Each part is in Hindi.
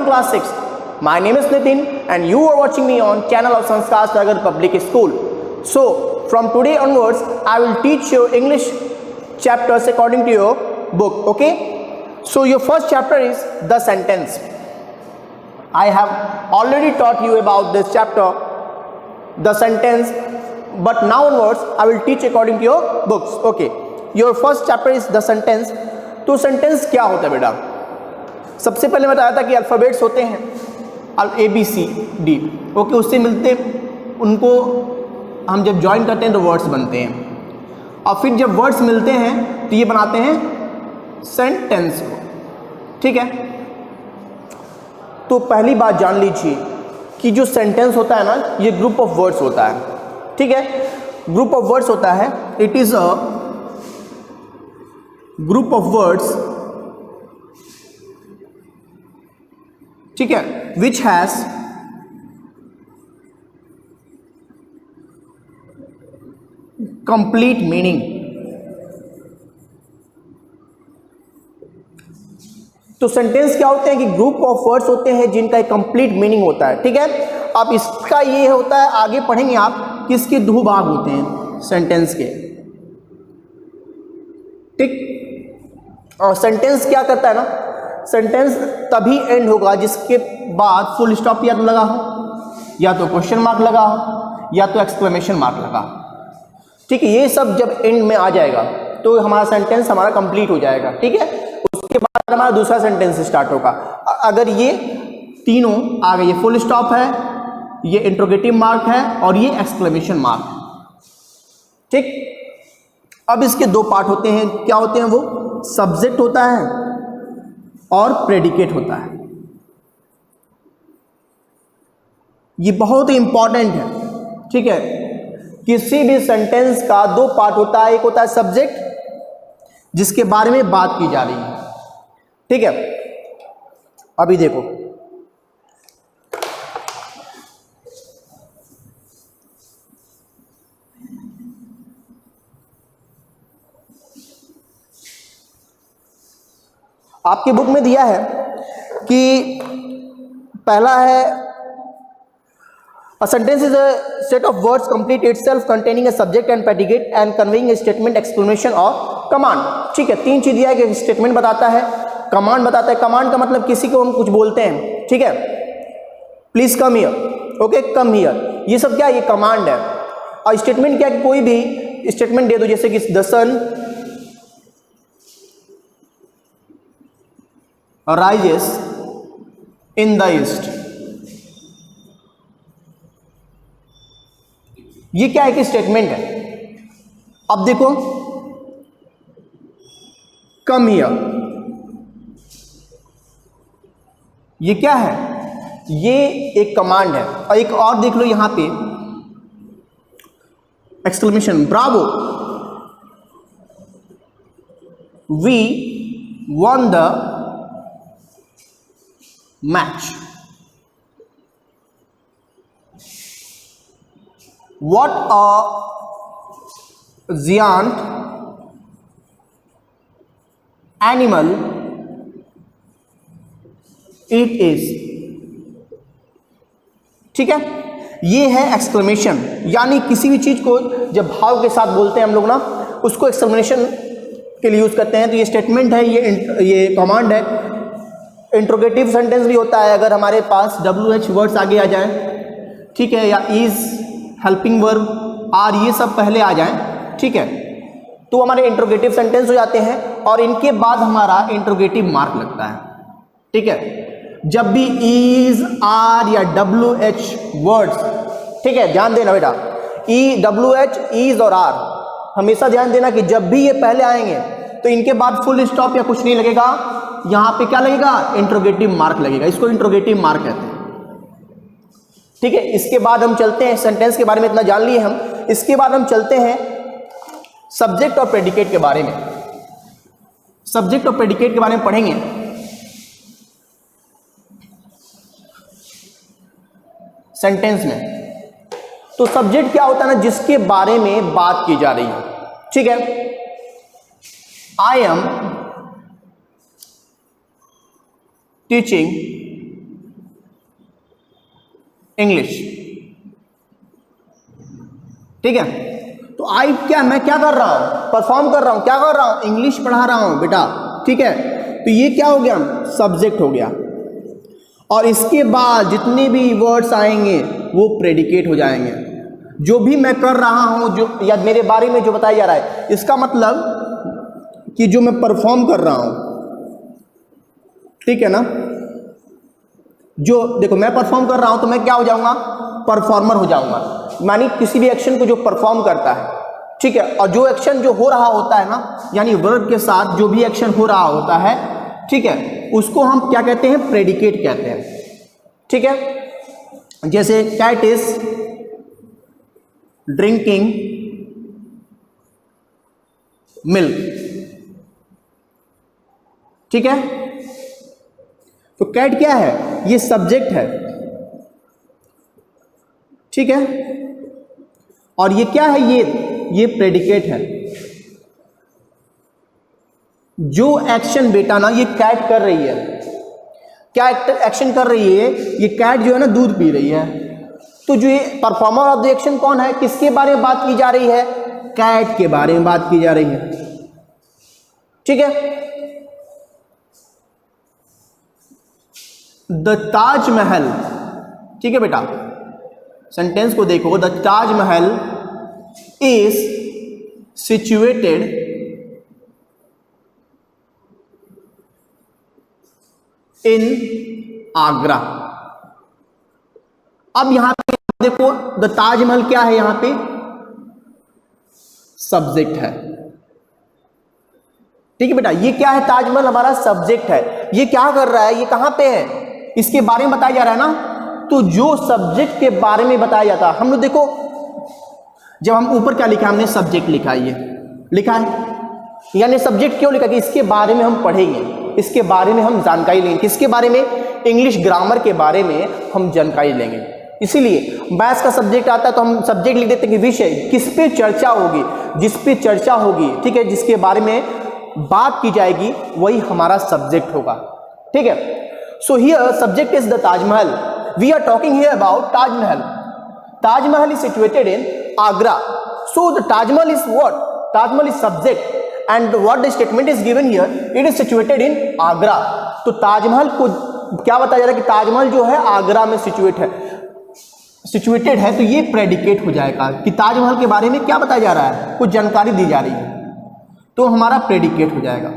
class 6. My name is Nitin and you are watching me on channel of Sanskar Sagar Public School. So from today onwards I will teach you English chapters according to your book. Okay, so your first chapter is the sentence. I have already taught you about this chapter, the sentence, but now onwards I will teach according to your books. Okay, your first chapter is the sentence. तो सेंटेंस क्या होता है बेटा? सबसे पहले बताया था कि अल्फ़ाबेट्स होते हैं ABCD. ओके, उससे मिलते उनको हम जब ज्वाइन करते हैं तो वर्ड्स बनते हैं, और फिर जब वर्ड्स मिलते हैं तो ये बनाते हैं सेंटेंस को. ठीक है, तो पहली बात जान लीजिए कि जो सेंटेंस होता है ना, ये ग्रुप ऑफ वर्ड्स होता है. ठीक है, ग्रुप ऑफ वर्ड्स होता है. It is a group of words, ठीक है, विच हैज कंप्लीट मीनिंग. तो सेंटेंस क्या होते हैं कि ग्रुप ऑफ वर्ड्स होते हैं जिनका एक कंप्लीट मीनिंग होता है. ठीक है, अब इसका ये होता है, आगे पढ़ेंगे आप कि इसके दो भाग होते हैं सेंटेंस के. ठीक, और सेंटेंस क्या करता है ना, सेंटेंस तभी एंड होगा जिसके बाद फुल स्टॉप या तो लगा हो, या तो क्वेश्चन मार्क लगा हो, या तो एक्सक्लेमेशन मार्क लगा हो. ठीक है, ये सब जब एंड में आ जाएगा तो हमारा सेंटेंस हमारा कंप्लीट हो जाएगा. ठीक है, उसके बाद हमारा दूसरा सेंटेंस स्टार्ट होगा. अगर ये तीनों आ गए, ये फुल स्टॉप है, ये इंट्रोगेटिव मार्क है और ये एक्सक्लेमेशन मार्क है. ठीक, अब इसके दो पार्ट होते हैं. क्या होते हैं वो? सब्जेक्ट होता है और प्रेडिकेट होता है. ये बहुत ही इंपॉर्टेंट है. ठीक है, किसी भी सेंटेंस का दो पार्ट होता है. एक होता है सब्जेक्ट, जिसके बारे में बात की जा रही है. ठीक है, अभी देखो, आपकी बुक में दिया है कि पहला है a sentence is a set of words complete itself containing a subject and predicate and conveying a statement, exclamation और command. ठीक है, तीन चीज दिया है कि स्टेटमेंट बताता है, कमांड बताता है. कमांड का मतलब किसी को हम कुछ बोलते हैं. ठीक है, please come here, okay, come here, ये सब क्या है? ये कमांड है. और स्टेटमेंट क्या है? कोई भी स्टेटमेंट दे दो, जैसे कि the sun rises in the east. ये क्या है कि स्टेटमेंट है. अब देखो, कम हियर, ये क्या है? ये एक कमांड है. और एक और देख लो यहां पे, exclamation, bravo, we won the match. What a giant animal it is. ठीक है, ये है एक्सक्लेमेशन. यानी किसी भी चीज को जब भाव के साथ बोलते हैं हम लोग ना, उसको एक्सक्लेमेशन के लिए यूज करते हैं. तो ये स्टेटमेंट है, ये कमांड है. इंट्रोगेटिव सेंटेंस भी होता है अगर हमारे पास WH वर्ड्स आगे आ जाएं. ठीक है, या इज, हेल्पिंग वर्ब, आर, ये सब पहले आ जाएं. ठीक है, तो हमारे इंट्रोगेटिव सेंटेंस हो जाते हैं और इनके बाद हमारा इंट्रोगेटिव मार्क लगता है. ठीक है, जब भी इज, आर या WH वर्ड्स, ठीक है, ध्यान देना बेटा, WH, इज और आर, हमेशा ध्यान देना कि जब भी ये पहले आएंगे तो इनके बाद फुल स्टॉप या कुछ नहीं लगेगा. यहां पे क्या लगेगा? इंट्रोगेटिव मार्क लगेगा. इसको इंट्रोगेटिव मार्क कहते हैं. ठीक है, इसके बाद हम चलते हैं, सेंटेंस के बारे में इतना जान लिए हम. इसके बाद हम चलते हैं सब्जेक्ट और प्रेडिकेट के बारे में. सब्जेक्ट और प्रेडिकेट के बारे में पढ़ेंगे. सेंटेंस में तो सब्जेक्ट क्या होता है ना, जिसके बारे में बात की जा रही है. ठीक है, आई एम टीचिंग इंग्लिश। ठीक है, तो आई क्या, मैं क्या कर रहा हूं, परफॉर्म कर रहा हूं, क्या कर रहा हूं, इंग्लिश पढ़ा रहा हूं बेटा। ठीक है, तो ये क्या हो गया, सब्जेक्ट हो गया। और इसके बाद जितने भी वर्ड्स आएंगे वो प्रेडिकेट हो जाएंगे। जो भी मैं कर रहा हूं, जो या मेरे बारे में जो बताया जा रहा है, इसका मतलब कि जो मैं परफॉर्म कर रहा हूं, ठीक है ना, जो देखो मैं परफॉर्म कर रहा हूं तो मैं क्या हो जाऊंगा, परफॉर्मर हो जाऊंगा। मानी किसी भी एक्शन को जो परफॉर्म करता है, ठीक है, और जो एक्शन जो हो रहा होता है ना, यानी वर्ब के साथ जो भी एक्शन हो रहा होता है, ठीक है, उसको हम क्या कहते हैं, प्रेडिकेट कहते हैं। ठीक है, जैसे कैट इज ड्रिंकिंग मिल्क। ठीक है, तो कैट क्या है, ये सब्जेक्ट है। ठीक है, और ये क्या है, ये प्रेडिकेट है। जो एक्शन बेटा ना ये कैट कर रही है, क्या एक्शन कर रही है, ये कैट जो है ना दूध पी रही है। तो जो ये परफॉर्मर ऑफ द एक्शन कौन है, किसके बारे में बात की जा रही है, कैट के बारे में बात की जा रही है। ठीक है, द ताजमहल, ठीक है बेटा, सेंटेंस को देखो, the Taj Mahal is situated in Agra. अब यहां पे देखो, द ताजमहल क्या है, यहां पे सब्जेक्ट है। ठीक है बेटा, ये क्या है, ताजमहल हमारा सब्जेक्ट है। ये क्या कर रहा है, ये कहां पे है, इसके बारे में बताया जा रहा है ना। तो जो सब्जेक्ट के बारे में बताया जाता है, हम लोग देखो, जब हम ऊपर क्या लिखा है, हमने सब्जेक्ट लिखा है, ये लिखा है, यानी सब्जेक्ट क्यों लिखा, कि इसके बारे में हम पढ़ेंगे, इसके बारे में हम जानकारी लेंगे। किसके बारे में, इंग्लिश ग्रामर के बारे में हम जानकारी लेंगे। इसीलिए मैथ्स का सब्जेक्ट आता है तो हम सब्जेक्ट लिख देते हैं कि विषय किस पे चर्चा होगी, जिस पे चर्चा होगी, ठीक है, जिसके बारे में बात की जाएगी, वही हमारा सब्जेक्ट होगा। ठीक है, so here subject is the Taj Mahal. We are talking here about Taj Mahal. Taj Mahal is situated in Agra. So the Taj Mahal is what, Taj Mahal is subject and what the statement is given here, it is situated in Agra. तो ताजमहल को क्या बताया जा रहा है कि ताजमहल जो है आगरा में सिचुएटेड है, तो ये प्रेडिकेट हो जाएगा कि ताजमहल के बारे में क्या बताया जा रहा है, कुछ जानकारी दी जा रही है, तो हमारा प्रेडिकेट हो जाएगा।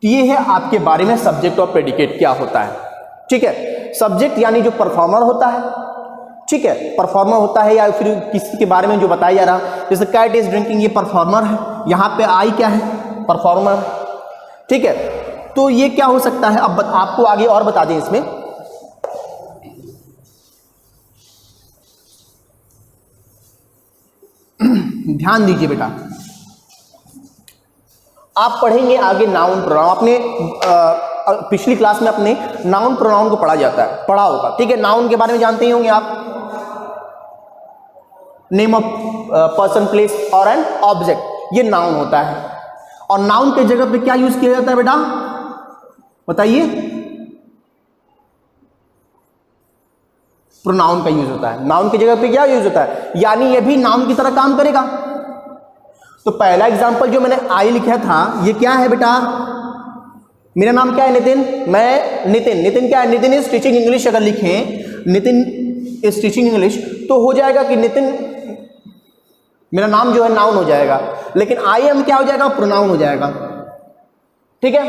तो ये है आपके बारे में सब्जेक्ट और प्रेडिकेट क्या होता है। ठीक है, सब्जेक्ट यानी जो परफॉर्मर होता है, ठीक है, परफॉर्मर होता है, या फिर किसी के बारे में जो बताया जा रहा, जैसे कैट इज ड्रिंकिंग, ये परफॉर्मर है, यहां पे आई क्या है, परफॉर्मर। ठीक है, तो ये क्या हो सकता है, अब आपको आगे और बता दें इसमें। ध्यान दीजिए बेटा, आप पढ़ेंगे आगे नाउन प्रोनाउन। आपने पिछली क्लास में अपने नाउन प्रोनाउन को पढ़ा होगा। ठीक है, नाउन के बारे में जानते ही होंगे आप, नेम ऑफ पर्सन, प्लेस और एन ऑब्जेक्ट, ये नाउन होता है। और नाउन के जगह पे क्या यूज किया जाता है बेटा, बताइए, प्रोनाउन का यूज होता है। नाउन की जगह पे क्या यूज होता है, यानी ये भी नाउन की तरह काम करेगा। तो पहला एग्जांपल जो मैंने आई लिखा था, ये क्या है बेटा, मेरा नाम क्या है, नितिन, मैं नितिन क्या है, नितिन इज टीचिंग इंग्लिश। अगर लिखें नितिन इज टीचिंग इंग्लिश तो हो जाएगा कि नितिन मेरा नाम जो है नाउन हो जाएगा, लेकिन आई एम क्या हो जाएगा, प्रोनाउन हो जाएगा। ठीक है,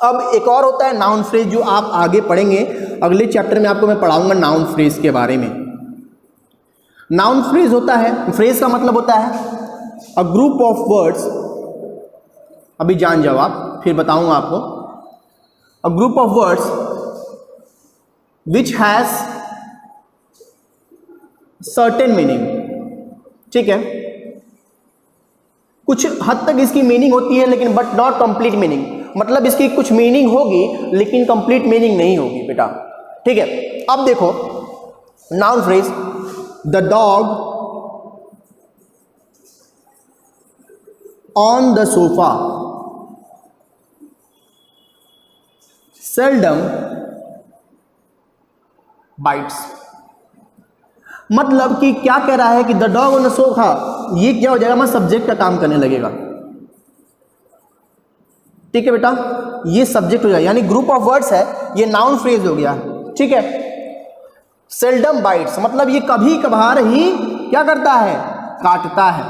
अब एक और होता है नाउन फ्रेज, जो आप आगे पढ़ेंगे, अगले चैप्टर में आपको मैं पढ़ाऊंगा नाउन फ्रेज के बारे में। नाउन फ्रेज होता है, फ्रेज का मतलब होता है अ ग्रुप ऑफ वर्ड्स, अभी जान जाओ आप, फिर बताऊंगा आपको। अ group of words which has certain meaning. ठीक है, कुछ हद तक इसकी मीनिंग होती है, लेकिन बट नॉट कंप्लीट मीनिंग, मतलब इसकी कुछ मीनिंग होगी लेकिन कंप्लीट मीनिंग नहीं होगी बेटा। ठीक है, अब देखो noun phrase, the dog on the sofa seldom bytes. मतलब कि क्या कह रहा है कि the dog on the sofa, ये क्या हो जाएगा, मैं सब्जेक्ट का काम करने लगेगा। ठीक है बेटा, ये सब्जेक्ट हो जाएगा, यानी ग्रुप ऑफ वर्ड्स है, ये नाउन फ्रेज हो गया। ठीक है। सेल्डम बाइट्स, मतलब ये कभी कभार ही क्या करता है, काटता है।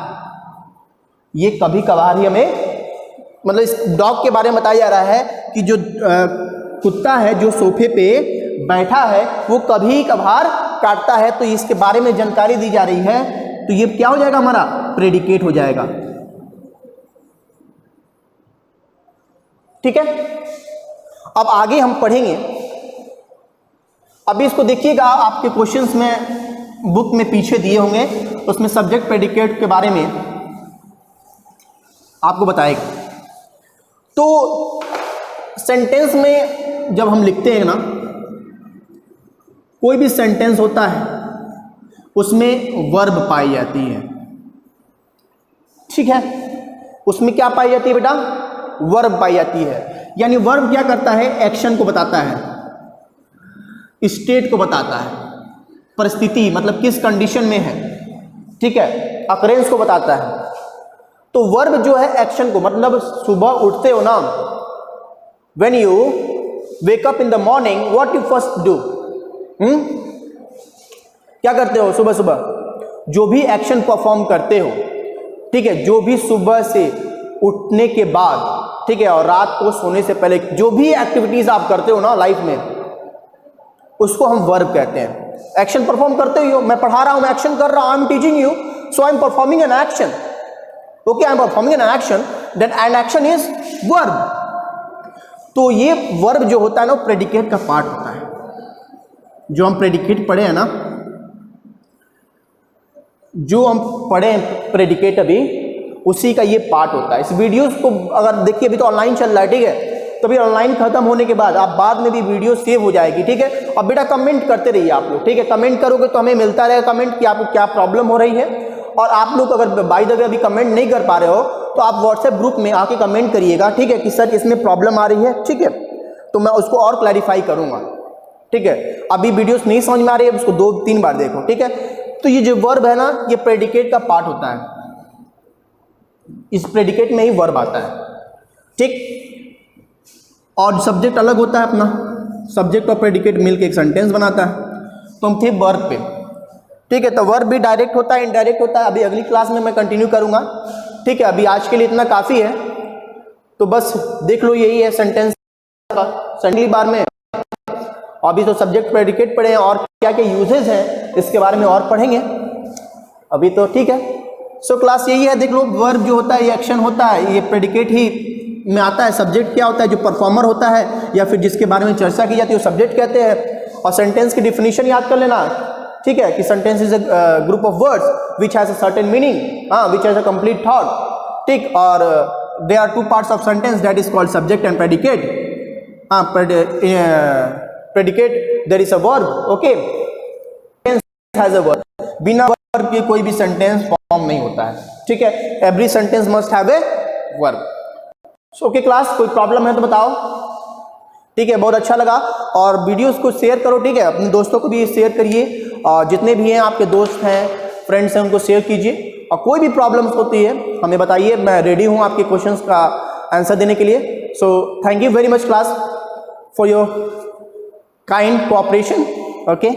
ये कभी कभार ही हमें, मतलब इस डॉग के बारे में बताया जा रहा है कि जो कुत्ता है जो सोफे पे बैठा है वो कभी कभार काटता है, तो इसके बारे में जानकारी दी जा रही है। तो ये क्या हो जाएगा, हमारा प्रेडिकेट हो जाएगा। ठीक है। अब आगे हम पढ़ेंगे। अभी इसको देखिएगा, आपके क्वेश्चंस में बुक में पीछे दिए होंगे, उसमें सब्जेक्ट प्रेडिकेट के बारे में आपको बताएगा। तो सेंटेंस में जब हम लिखते हैं ना, कोई भी सेंटेंस होता है उसमें वर्ब पाई जाती है। ठीक है, उसमें क्या पाई जाती है बेटा, वर्ब पाई जाती है। यानी वर्ब क्या करता है, एक्शन को बताता है, स्टेट को बताता है, परिस्थिति मतलब किस कंडीशन में है, ठीक है, अकरेंस को बताता है। तो वर्ब जो है एक्शन को, मतलब सुबह उठते हो ना, when you wake up in the morning what you first do, क्या करते हो सुबह सुबह, जो भी एक्शन परफॉर्म करते हो, ठीक है, जो भी सुबह से उठने के बाद, ठीक है, और रात को सोने से पहले जो भी एक्टिविटीज आप करते हो ना लाइफ में, उसको हम वर्ब कहते हैं। एक्शन परफॉर्म करते हो, मैं पढ़ा रहा हूं, मैं एक्शन कर रहा हूं, I am teaching you, so I am performing an action. Okay, I am performing an action, then an action is verb. तो ये वर्ब जो होता है ना, प्रेडिकेट का पार्ट होता है। जो हम प्रेडिकेट पढ़े हैं ना, जो हम पढ़े हैं प्रेडिकेट अभी, उसी का ये पार्ट होता है। इस वीडियो को अगर देखिए, अभी तो ऑनलाइन चल रहा है, ठीक है, तो अभी ऑनलाइन खत्म होने के बाद आप बाद में भी वीडियो सेव हो जाएगी। ठीक है, और बेटा कमेंट करते रहिए आप लोग, ठीक है, कमेंट करोगे तो हमें मिलता रहेगा कमेंट कि आपको क्या प्रॉब्लम हो रही है। और आप लोग अगर बाय द वे अभी कमेंट नहीं कर पा रहे हो तो आप व्हाट्सएप ग्रुप में आके कमेंट करिएगा, ठीक है, कि सर इसमें प्रॉब्लम आ रही है, ठीक है, तो मैं उसको और क्लैरिफाई करूंगा। ठीक है, अभी वीडियोस नहीं समझ में आ रही है, उसको 2-3 बार देखो। ठीक है, तो ये जो वर्ब है ना, ये प्रेडिकेट का पार्ट होता है, इस प्रेडिकेट में ही वर्ब आता है। ठीक, और सब्जेक्ट अलग होता है अपना, सब्जेक्ट और प्रेडिकेट मिलकर एक सेंटेंस बनाता है। तो हम थे वर्ब पे, ठीक है, तो वर्ब भी डायरेक्ट होता है, इनडायरेक्ट होता है। अभी अगली क्लास में मैं कंटिन्यू करूंगा। ठीक है, अभी आज के लिए इतना काफ़ी है, तो बस देख लो, यही है सेंटेंस का अगली बार में। अभी तो सब्जेक्ट प्रेडिकेट पढ़े हैं, और क्या क्या यूजेस हैं इसके बारे में और पढ़ेंगे अभी तो। ठीक है, सो क्लास यही है, देख लो, वर्ब जो होता है ये एक्शन होता है, ये प्रेडिकेट ही में आता है। सब्जेक्ट क्या होता है, जो परफॉर्मर होता है या फिर जिसके बारे में चर्चा की जाती है वो सब्जेक्ट कहते हैं। और सेंटेंस की डिफिनीशन याद कर लेना, ठीक है, कि sentence is a group of words which has a certain meaning, which has a complete thought. ठीक, और there are 2 parts of sentence, that is called subject and predicate. Predicate there is a verb, okay, has a verb, बिना वर्ब के कोई भी सेंटेंस फॉर्म नहीं होता है। ठीक है, every sentence must have a verb. Okay class, कोई प्रॉब्लम है तो बताओ। ठीक है, बहुत अच्छा लगा, और वीडियोस को शेयर करो, ठीक है, अपने दोस्तों को भी शेयर करिए, और जितने भी हैं आपके दोस्त हैं, फ्रेंड्स हैं, उनको शेयर कीजिए। और कोई भी प्रॉब्लम्स होती है हमें बताइए, मैं रेडी हूँ आपके क्वेश्चंस का आंसर देने के लिए। So thank you very much class for your kind cooperation. Okay.